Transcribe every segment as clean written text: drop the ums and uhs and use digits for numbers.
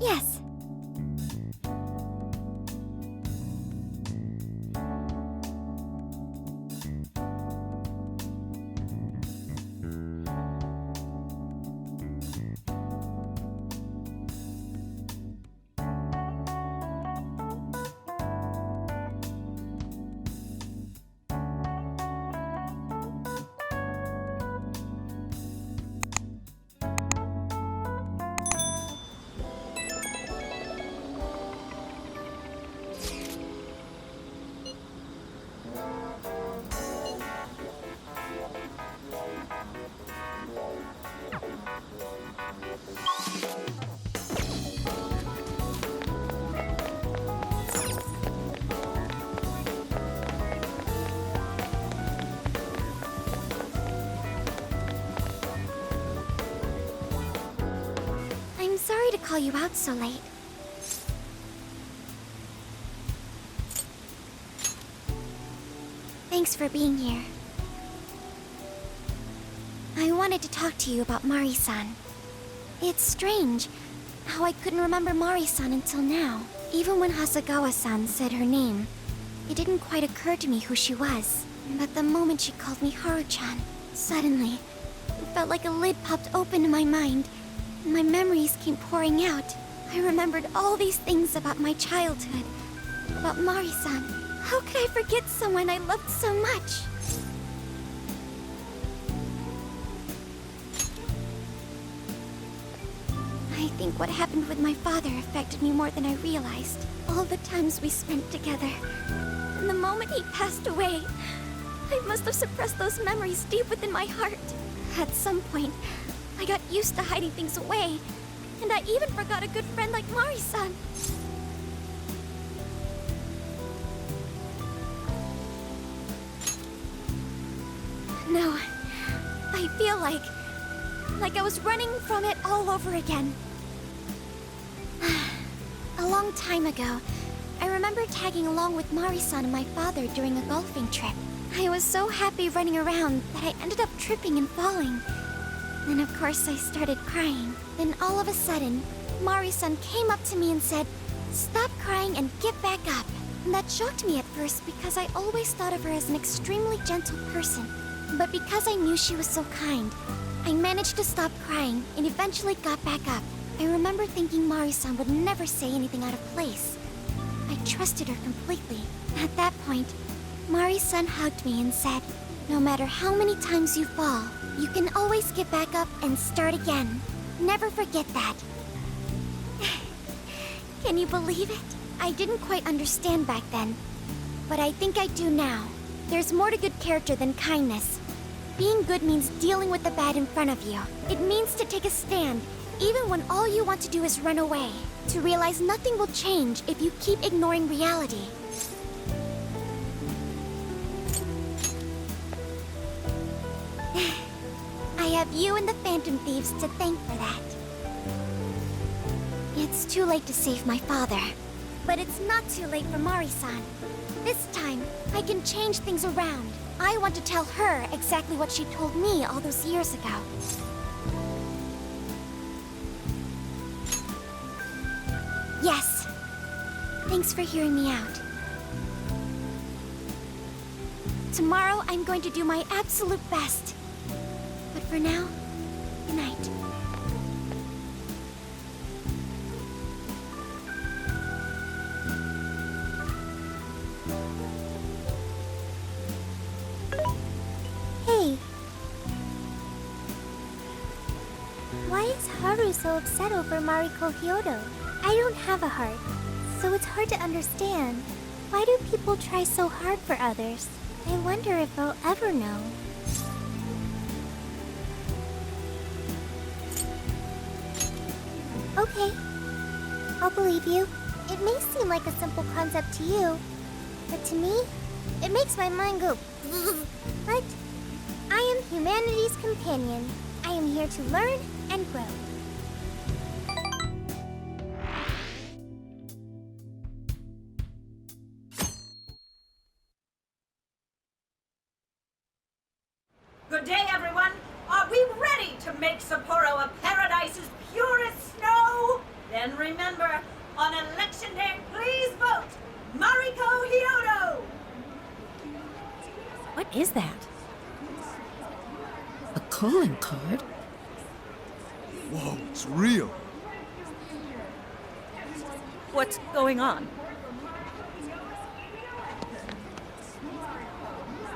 Yes. I'm sorry to call you out so late. Thanks for being here. I wanted to talk to you about Mari-san. It's strange how I couldn't remember Mari-san until now. Even when Hasagawa-san said her name, it didn't quite occur to me who she was. But the moment she called me Haru-chan, suddenly, it felt like a lid popped open in my mind. My memories came pouring out. I remembered all these things about my childhood, about Mari-san. How could I forget someone I loved so much? I think what happened with my father affected me more than I realized. All the times we spent together. And the moment he passed away, I must have suppressed those memories deep within my heart. At some point, I got used to hiding things away, and I even forgot a good friend like Mari-san. No, I feel like I was running from it all over again. A long time ago, I remember tagging along with Mari-san and my father during a golfing trip. I was so happy running around that I ended up tripping and falling. Then of course I started crying. Then all of a sudden, Mari-san came up to me and said, "Stop crying and get back up." And that shocked me at first because I always thought of her as an extremely gentle person. But because I knew she was so kind, I managed to stop crying and eventually got back up. I remember thinking Mari-san would never say anything out of place. I trusted her completely. At that point, Mari-san hugged me and said, "No matter how many times you fall, you can always get back up and start again. Never forget that." Can you believe it? I didn't quite understand back then, but I think I do now. There's more to good character than kindness. Being good means dealing with the bad in front of you. It means to take a stand, even when all you want to do is run away. To realize nothing will change if you keep ignoring reality. I have you and the Phantom Thieves to thank for that. It's too late to save my father, but it's not too late for Mari-san. This time, I can change things around. I want to tell her exactly what she told me all those years ago. Yes. Thanks for hearing me out. Tomorrow, I'm going to do my absolute best. But for now, good night. Hey. Why is Haru so upset over Mariko Kyoto? I don't have a heart, so it's hard to understand. Why do people try so hard for others? I wonder if I'll ever know. Okay, I'll believe you. It may seem like a simple concept to you, but to me, it makes my mind go But I am humanity's companion. I am here to learn and grow. Good day, everyone. Are we ready to make Sapporo a paradise as pure as snow? Then remember, on election day, please vote Mariko Kyoto! What is that? A calling card? Whoa, it's real. What's going on?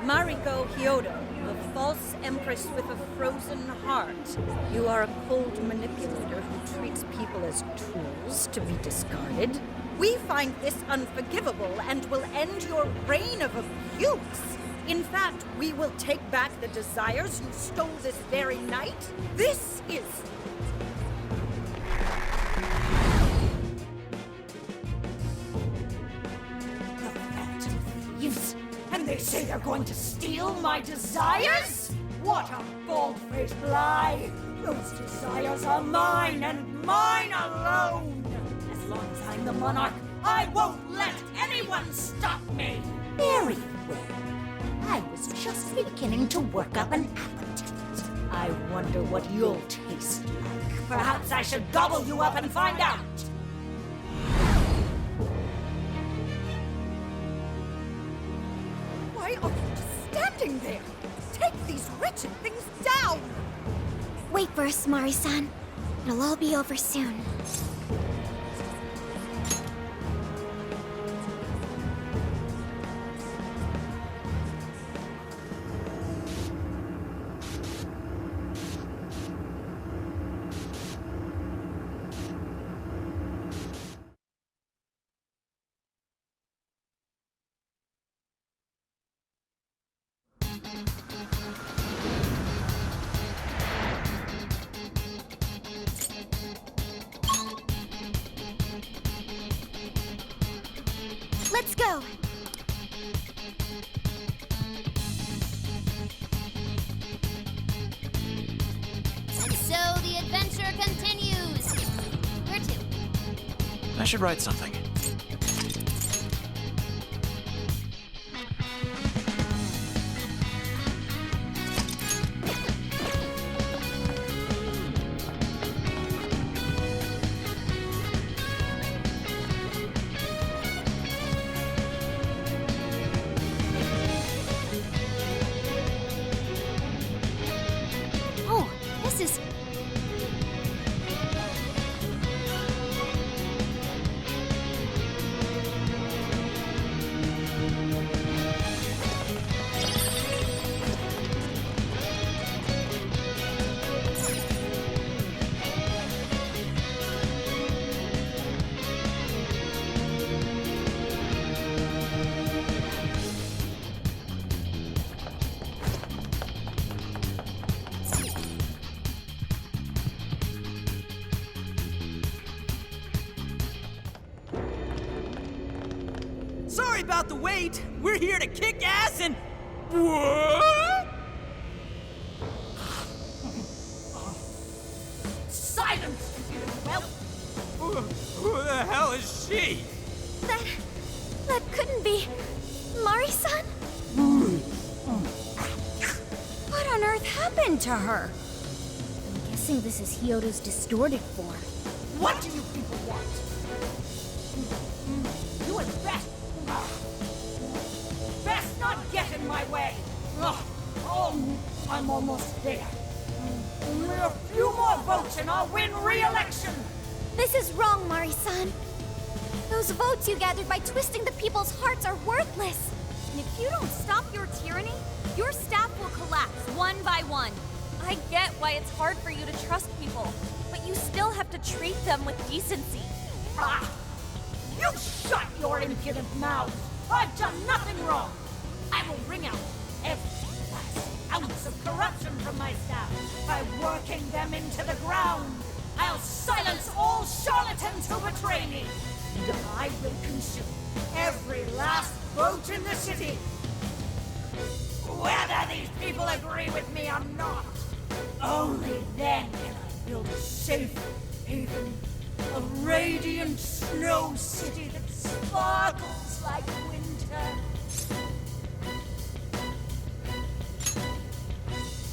Mariko Kyoto, the false empress with a frozen heart. You are a cold manipulator who treats people as tools to be discarded. We find this unforgivable and will end your reign of abuse. In fact, we will take back the desires you stole this very night. This is... The Phantom Thieves? And they say they're going to steal my desires? What a bald-faced lie! Those desires are mine and mine alone! As long as I'm the monarch, I won't let anyone stop me! Very well. I was just beginning to work up an appetite. I wonder what you'll taste like. Perhaps I should gobble you up and find out! Why are you just standing there? Take these wretched things down! Wait for us, Mari-san. It'll all be over soon. Let's go! And so the adventure continues. Where to? I should write something. Oh, this is... Sorry about the wait. We're here to kick ass and... What? Silence, you whelp! Who the hell is she? That couldn't be... Mari-san? What on earth happened to her? I'm guessing this is Hyoto's distorted form. What do you people want? You had best not get in my way. Oh, I'm almost there. Only a few more votes and I'll win re-election. This is wrong, Mari-san. Those votes you gathered by twisting the people's hearts are worthless. And if you don't stop your tyranny, your staff will collapse one by one. I get why it's hard for you to trust people, but you still have to treat them with decency. Ah! You shut your impudent mouth! I've done nothing wrong! I will wring out every last ounce of corruption from my staff by working them into the ground! I'll silence all charlatans who betray me! And I will consume every last vote in the city! Whether these people agree with me or not! Only then can I build a safe haven, a radiant snow city that sparkles like winter.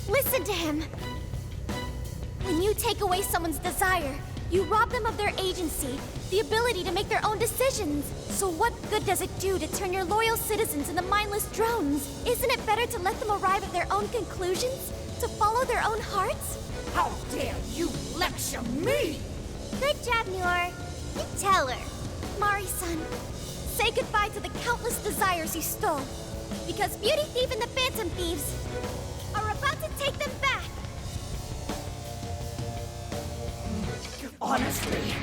Listen to him. When you take away someone's desire, You rob them of their agency, the ability to make their own decisions. So what good does it do to turn your loyal citizens into mindless drones? Isn't it better to let them arrive at their own conclusions? To follow their own hearts? How dare you lecture me! Good job, Muir. You tell her. Mari-san, say goodbye to the countless desires you stole. Because Beauty Thief and the Phantom Thieves are about to take them back. Honestly,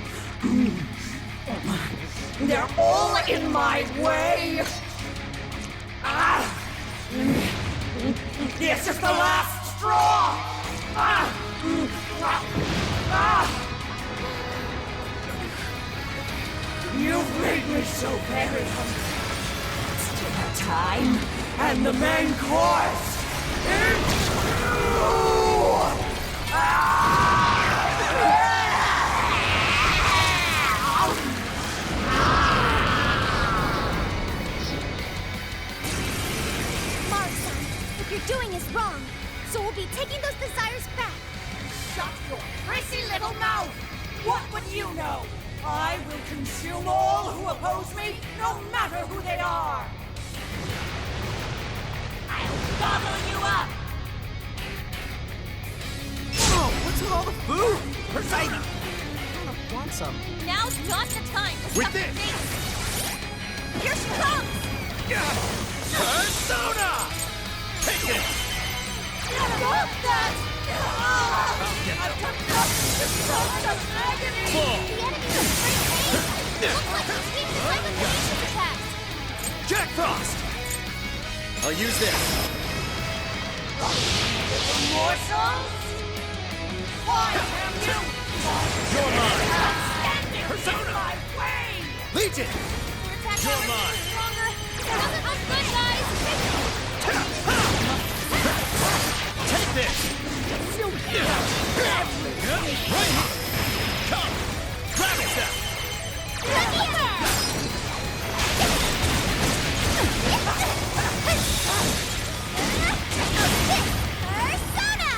they're all in my way. This is the last straw. You've made me so very hungry. It's dinner time, and the main course is Mari-san, what you're doing is wrong. So we'll be taking those desires back. Shut your prissy little mouth! What would you know? I will consume all who oppose me, no matter who they are! I'll gobble you up! Whoa, what's with all the food? Poseidon! I don't want some. Now's not the time to With stuff your this. face. Here she comes! Persona! Take it! Stop that! I've done nothing to cause such agony! The enemy's a great aim. Looks like he's weak to simultaneous attacks. Jack Frost! I'll use this. Little morsels? Why have you? You're mine! Standing Persona! in my way! Legion! Your attack You're already mine. is stronger. Doesn't look good, guys. Take this! Right here! Come! Grab yourself! Persona!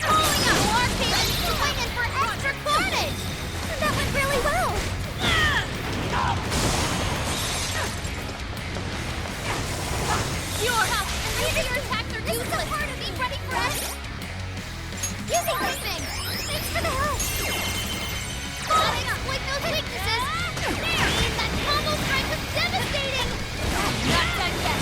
Pulling out arcade and swinging for extra carnage! That went really well! Your house. Maybe your attacks are useless. Part of me ready for action! Using this thing! Thanks for the help! Gotta exploit those weaknesses! That combo strike was devastating! Not done yet.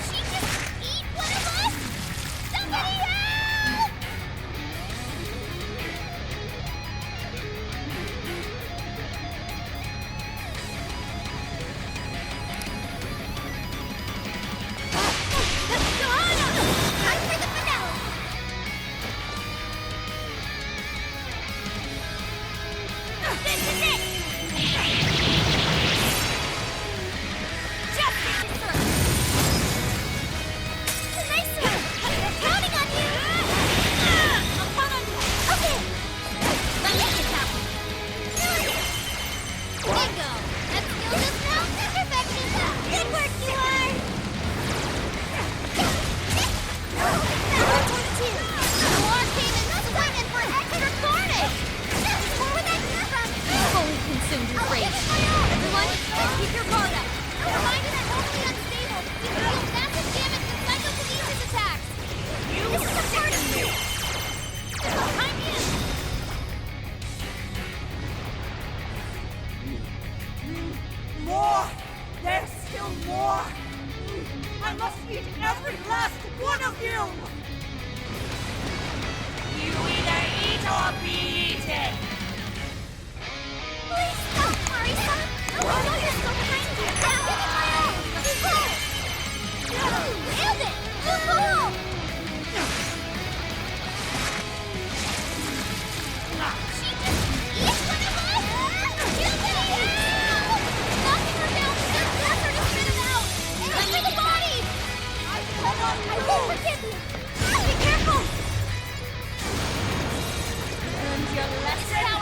She just eat one of us? Somebody help! Time for the finale! This is it! Justice is first! Nice one! They're counting on you! I'll count on you. Okay! Let me get out. Bingo! That skill just now? Perfection! Good work, you are! Number 22! War came in swinging for extra carnage! Where would that come from? Fully consumed in I'll give rage. it my all! Everyone, keep your guard up. A reminder that only unstable, you can deal massive damage with psychokinesis attacks! This is a part of you! I'm in! More! There's still more! I must eat every last one of you! You either eat or be eaten! Please stop, Mari-san! I know you're still behind me! I'm giving my all! Nailed it! Woohoo! She just eats one of us? Somebody help! Knocking her down, just grab her to spit it out! Aim for the body! I won't forgive you! Be careful! Learned your lesson.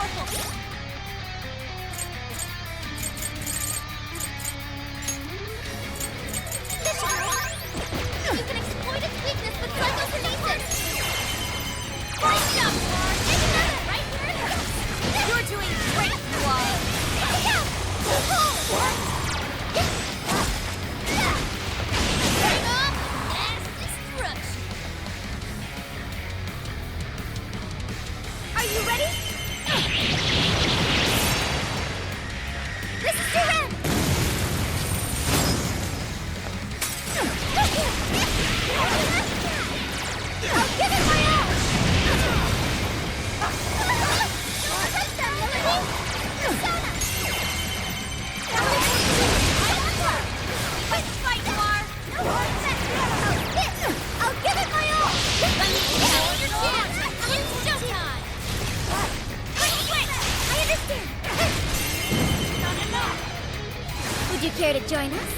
Would you care to join us?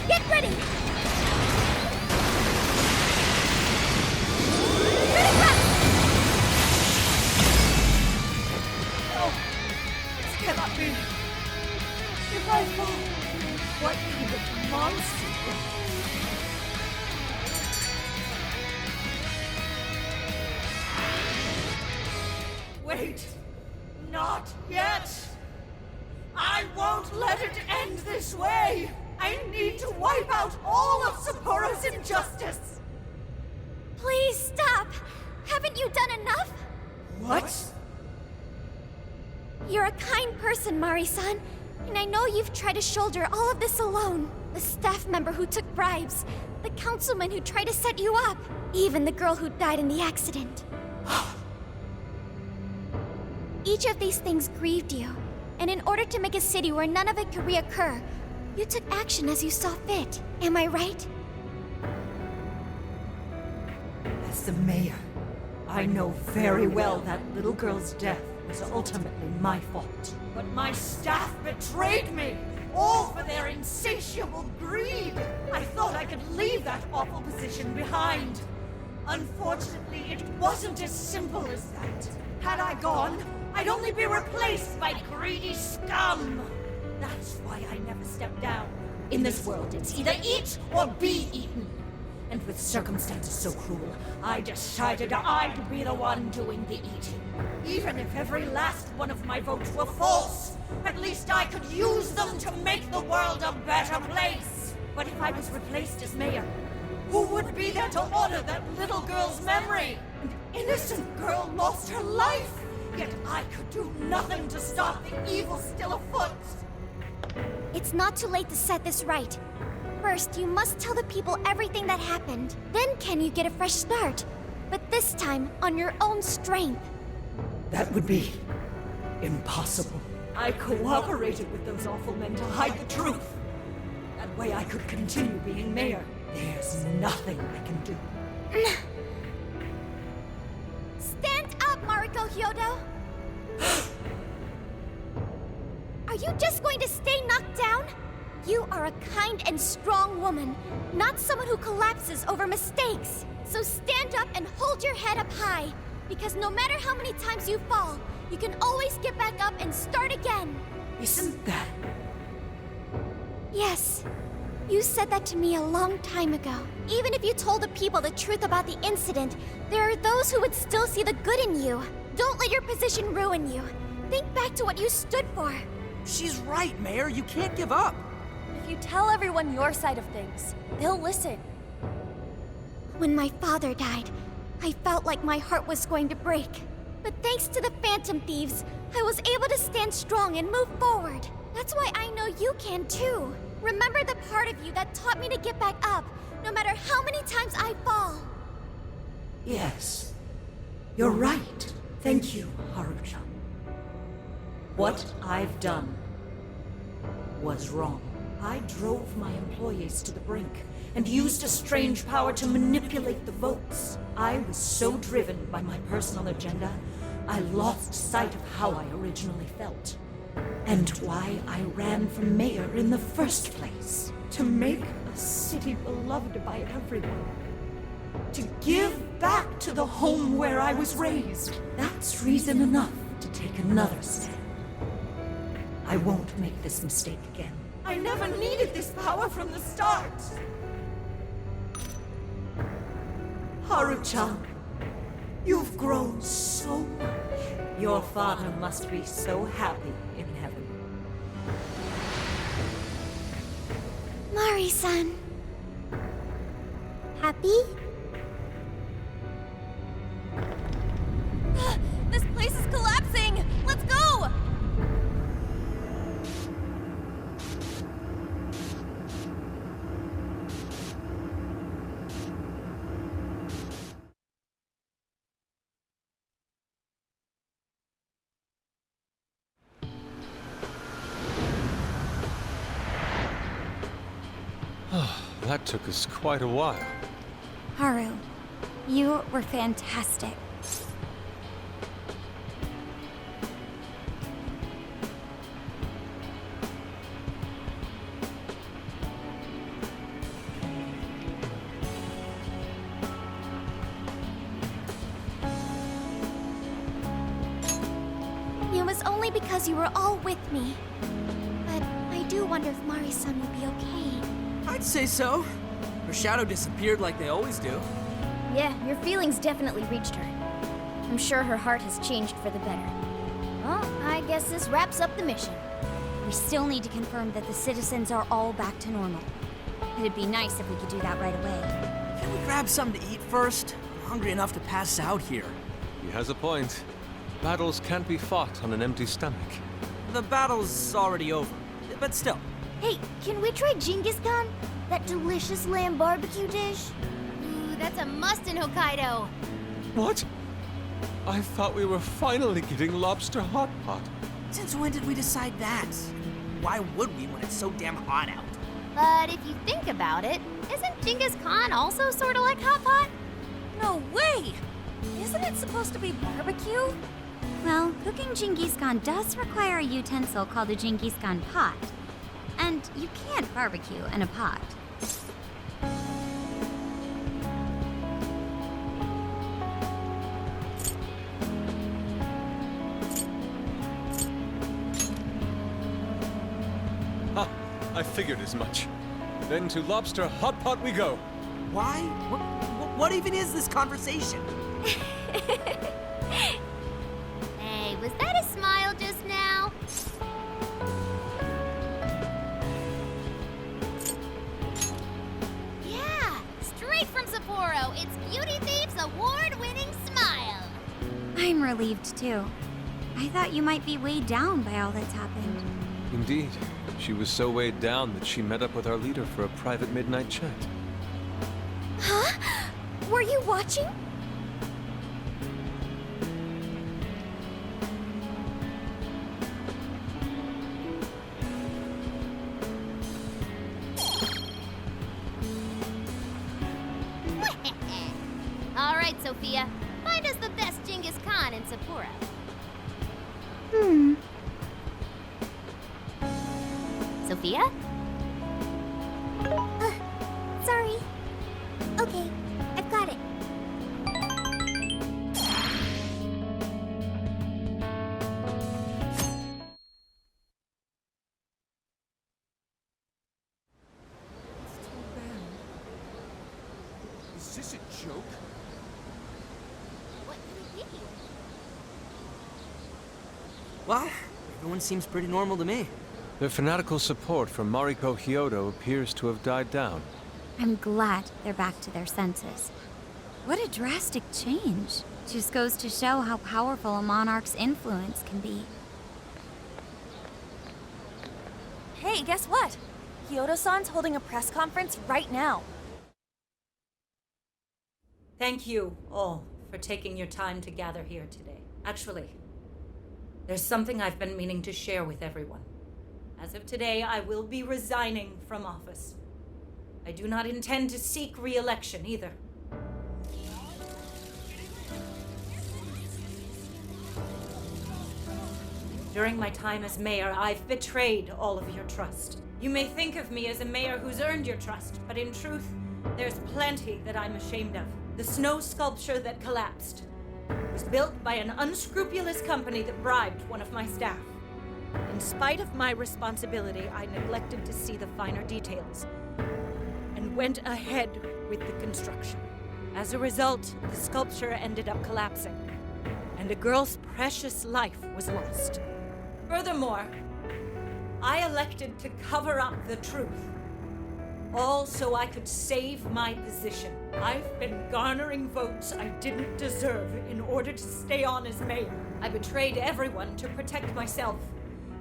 Get ready! This cannot be. If I fall, what kind of monster? Wait, not yet. I won't let it end this way. I need to wipe out all of Sapporo's injustice. Please stop! Haven't you done enough? What? You're a kind person, Mari-san, and I know you've tried to shoulder all of this alone. The staff member who took bribes, the councilman who tried to set you up, even the girl who died in the accident. Each of these things grieved you, and in order to make a city where none of it could reoccur, you took action as you saw fit. Am I right? As the mayor, I know very well that little girl's death was ultimately my fault. But my staff betrayed me, all for their insatiable greed. I thought I could leave that awful position behind. Unfortunately, it wasn't as simple as that. Had I gone, I'd only be replaced by greedy scum. That's why I never stepped down. In this world, it's either eat or be eaten. And with circumstances so cruel, I decided I'd be the one doing the eating. Even if every last one of my votes were false, at least I could use them to make the world a better place. But if I was replaced as mayor, who would be there to honor that little girl's memory? An innocent girl lost her life, yet I could do nothing to stop the evil still afoot. It's not too late to set this right. First, you must tell the people everything that happened. Then can you get a fresh start? But this time, on your own strength. That would be impossible. I cooperated with those awful men to hide the truth. That way I could continue being mayor. There's nothing I can do. Stand up, Mariko Kyoto! Are you just going to stay knocked down? You are a kind and strong woman, not someone who collapses over mistakes. So stand up and hold your head up high, because no matter how many times you fall, you can always get back up and start again. Isn't that... Yes. You said that to me a long time ago. Even if you told the people the truth about the incident, there are those who would still see the good in you. Don't let your position ruin you. Think back to what you stood for. She's right, Mayor. You can't give up. If you tell everyone your side of things, they'll listen. When my father died, I felt like my heart was going to break. But thanks to the Phantom Thieves, I was able to stand strong and move forward. That's why I know you can too. Remember the part of you that taught me to get back up, no matter how many times I fall. Yes. You're right. Thank you, Haru-chan. What I've done was wrong. I drove my employees to the brink and used a strange power to manipulate the votes. I was so driven by my personal agenda, I lost sight of how I originally felt. And why I ran for mayor in the first place. To make a city beloved by everyone. To give back to the home where I was raised. That's reason enough to take another step. I won't make this mistake again. I never needed this power from the start. Haru-chan, you've grown so much. Your father must be so happy in heaven. Mari-san. Happy? This place is collapsing! Let's go! That took us quite a while. Haru, you were fantastic. was only because you were all with me. But I do wonder if Mari-san will be okay. I'd say so. Her shadow disappeared like they always do. Yeah, your feelings definitely reached her. I'm sure her heart has changed for the better. Well, I guess this wraps up the mission. We still need to confirm that the citizens are all back to normal. It'd be nice if we could do that right away. Can we grab something to eat first? I'm hungry enough to pass out here. He has a point. Battles can't be fought on an empty stomach. The battle's already over, but still. Hey, can we try Genghis Khan? That delicious lamb barbecue dish? Ooh, that's a must in Hokkaido. What? I thought we were finally getting lobster hot pot. Since when did we decide that? Why would we when it's so damn hot out? But if you think about it, isn't Genghis Khan also sort of like hot pot? No way! Isn't it supposed to be barbecue? Well, cooking Genghis Khan does require a utensil called a Genghis Khan pot. And you can't barbecue in a pot. Ha! I figured as much. Then to lobster hot pot we go. Why? What even is this conversation? Hey, was that a smile just now? Yeah, straight from Sapporo, it's Beauty Thief's award-winning smile. I'm relieved too. I thought you might be weighed down by all that's happened. Indeed. She was so weighed down that she met up with our leader for a private midnight chat. Huh? Were you watching? All right, Sophia, find us the best Genghis Khan in Sapporo. Sophia? Sorry. Okay, I've got it. Is this a joke? What could it be? Well, everyone seems pretty normal to me. Their fanatical support for Mariko Kyoto appears to have died down. I'm glad they're back to their senses. What a drastic change. Just goes to show how powerful a monarch's influence can be. Hey, guess what? Kyoto-san's holding a press conference right now. Thank you all for taking your time to gather here today. Actually, there's something I've been meaning to share with everyone. As of today, I will be resigning from office. I do not intend to seek re-election either. During my time as mayor, I've betrayed all of your trust. You may think of me as a mayor who's earned your trust, but in truth, there's plenty that I'm ashamed of. The snow sculpture that collapsed was built by an unscrupulous company that bribed one of my staff. In spite of my responsibility, I neglected to see the finer details and went ahead with the construction. As a result, the sculpture ended up collapsing, and a girl's precious life was lost. Furthermore, I elected to cover up the truth, all so I could save my position. I've been garnering votes I didn't deserve in order to stay on as mayor. I betrayed everyone to protect myself,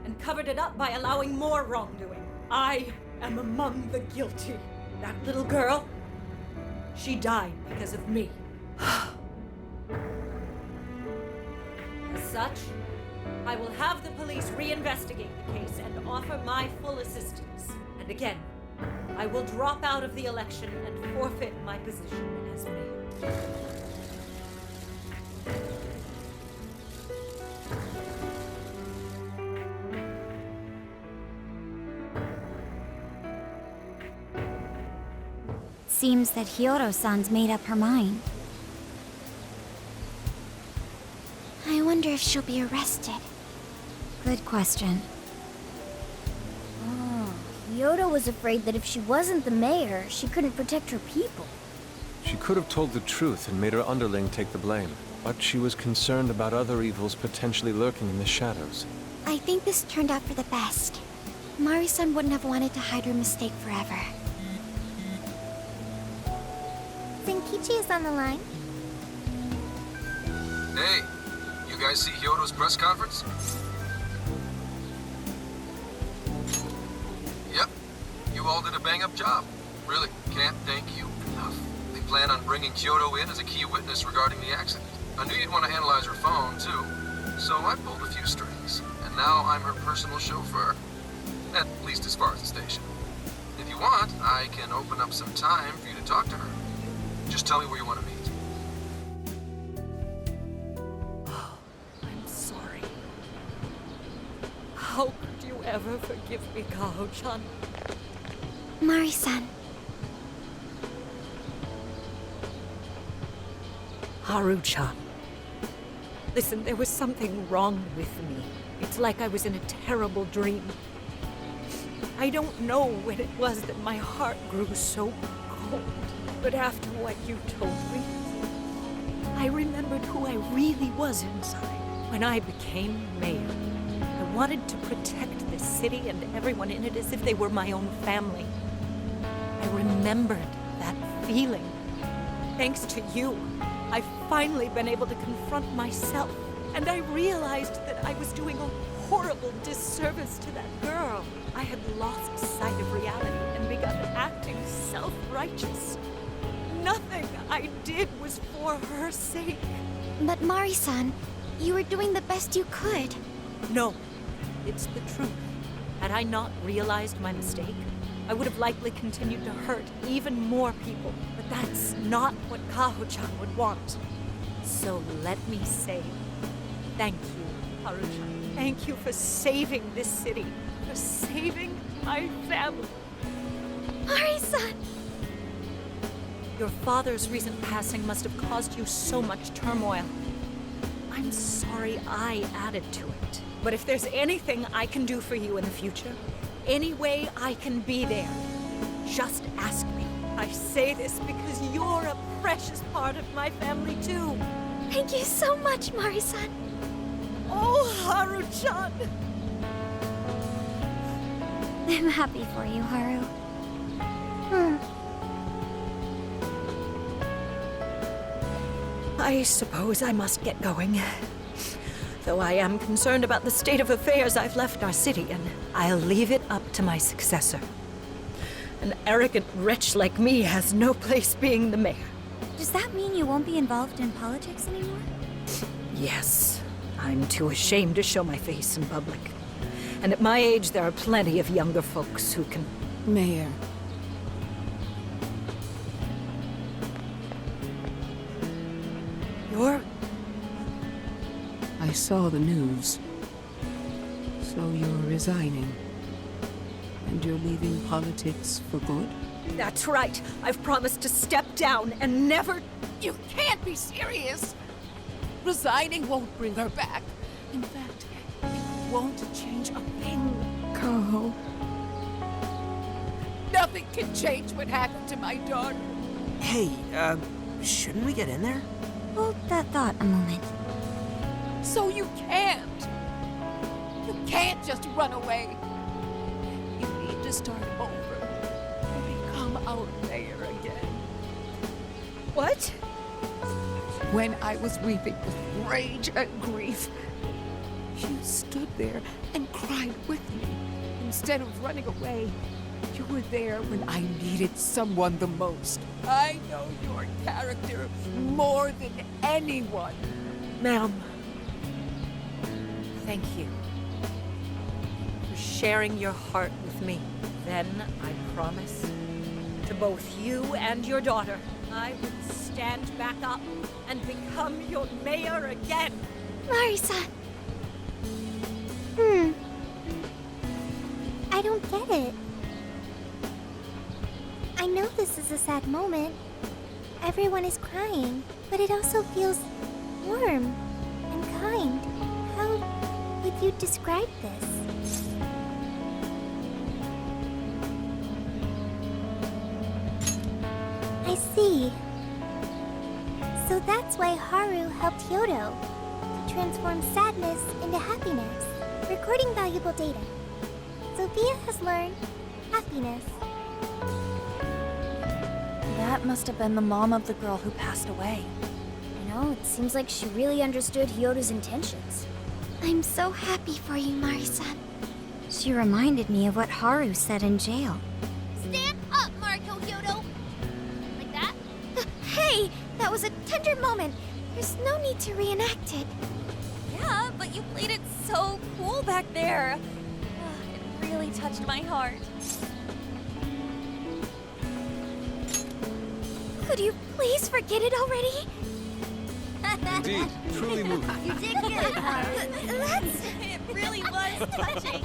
and covered it up by allowing more wrongdoing. I am among the guilty. That little girl, she died because of me. As such, I will have the police reinvestigate the case and offer my full assistance. And again, I will drop out of the election and forfeit my position as mayor. Seems that Hiyoro-san's made up her mind. I wonder if she'll be arrested. Good question. Oh, Kyoto was afraid that if she wasn't the mayor, she couldn't protect her people. She could have told the truth and made her underling take the blame, but she was concerned about other evils potentially lurking in the shadows. I think this turned out for the best. Mari-san wouldn't have wanted to hide her mistake forever. Zenkichi is on the line. Hey, you guys see Kyoto's press conference? Yep, you all did a bang-up job. Really, can't thank you enough. They plan on bringing Kyoto in as a key witness regarding the accident. I knew you'd want to analyze her phone, too, so I pulled a few strings. And now I'm her personal chauffeur. At least as far as the station. If you want, I can open up some time for you to talk to her. Just tell me where you want to meet. I'm sorry. How could you ever forgive me, Kaho-chan? Mari-san. Haru-chan. Listen, there was something wrong with me. It's like I was in a terrible dream. I don't know when it was that my heart grew so cold, but after what you told me, I remembered who I really was inside. When I became mayor, I wanted to protect this city and everyone in it as if they were my own family. I remembered that feeling. Thanks to you, I've finally been able to confront myself, and I realized that I was doing a horrible disservice to that girl. I had lost sight of reality and begun acting self-righteous. Nothing I did was for her sake. But Mari-san, you were doing the best you could. No, it's the truth. Had I not realized my mistake, I would have likely continued to hurt even more people. But that's not what Kaho-chan would want. So let me say, thank you, Haru-chan. Thank you for saving this city, for saving my family. Mari-san! Your father's recent passing must have caused you so much turmoil. I'm sorry I added to it. But if there's anything I can do for you in the future, any way I can be there, just ask me. I say this because you're a precious part of my family too. Thank you so much, Mari-san. Oh, Haru-chan! I'm happy for you, Haru. I suppose I must get going. Though I am concerned about the state of affairs, I've left our city, and I'll leave it up to my successor. An arrogant wretch like me has no place being the mayor. Does that mean you won't be involved in politics anymore? Yes, I'm too ashamed to show my face in public. And at my age, there are plenty of younger folks who can... Mayor. You're... I saw the news. So you're resigning. And you're leaving politics for good? That's right. I've promised to step down and never... You can't be serious! Resigning won't bring her back. In fact, it won't change a thing. Kaho. Nothing can change what happened to my daughter. Hey, shouldn't we get in there? Hold that thought a moment. So you can't! You can't just run away. You need to start over and become our mayor again. What? When I was weeping with rage and grief, you stood there and cried with me. Instead of running away, you were there when I needed someone the most. I know your character more than anyone. Ma'am, thank you for sharing your heart with me. Then I promise to both you and your daughter, I would stand back up and become your mayor again. Mari-san. I don't get it. I know this is a sad moment. Everyone is crying, but it also feels warm and kind. How would you'd describe this. I see. So that's why Haru helped Kyoto to transform sadness into happiness, recording valuable data. Sophia has learned happiness. That must have been the mom of the girl who passed away. You know, it seems like she really understood Hyodo's intentions. I'm so happy for you, Mari-san. She reminded me of what Haru said in jail. Stand up, Mariko Kyoto! Like that? Hey, that was a tender moment. There's no need to reenact it. Yeah, but you played it so cool back there. It really touched my heart. Could you please forget it already? Indeed, truly moving. You did good, Haru. That's... It really was touching.